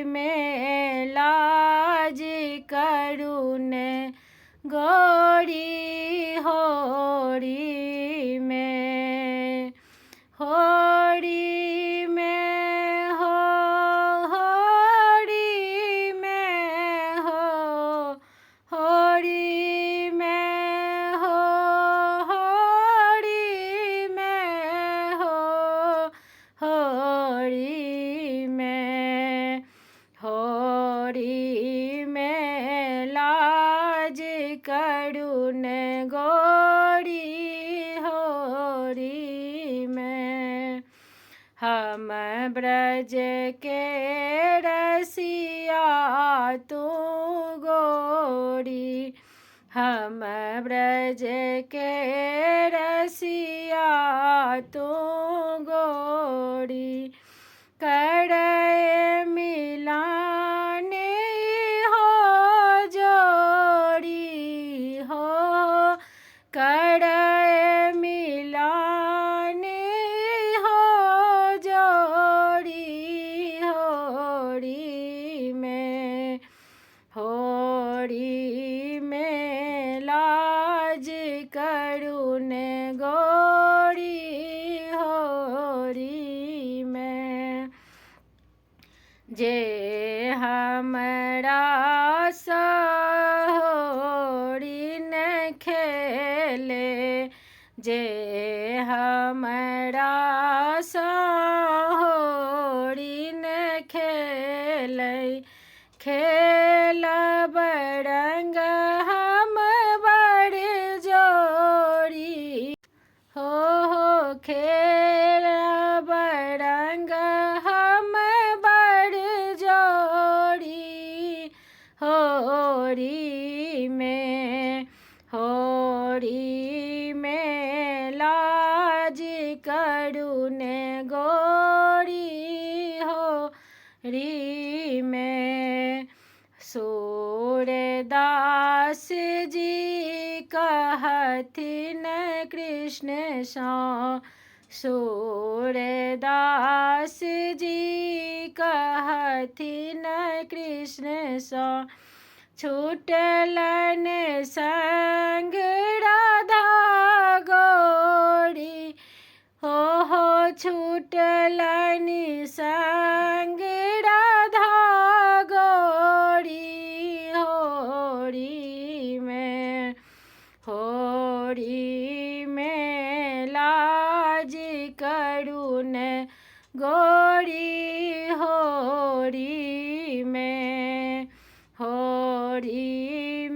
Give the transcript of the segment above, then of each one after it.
में लाज करुन गौरी होरी में हो होरी में होरी में लाज करुन गौरी होरी में हम ब्रज के रसिया तू गोरी हम ब्रज के रसिया तू गोरी करे मिलाने हो जोड़ी हो करे मिलाने हो जोड़ी होरी में लाज करुन गौरी होरी में जे हमरा सहोरी न खेले जे हमरा सहोरी न खेले खेलब रंग हम बड़ जोड़ी हो खेलब रंग हम बड़ जोड़ी होरी में लाज करुन गौरी होरी में सूरदास जी कहथिन कृष्ण सो सूरदास जी कहथिन कृष्ण सो छूटलन संग राधा गौरी हो छूटलन संग राधा गौरी होरी में लाज करुन गौरी होरी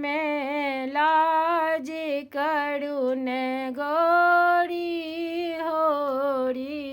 में लाज करुन गौरी होरी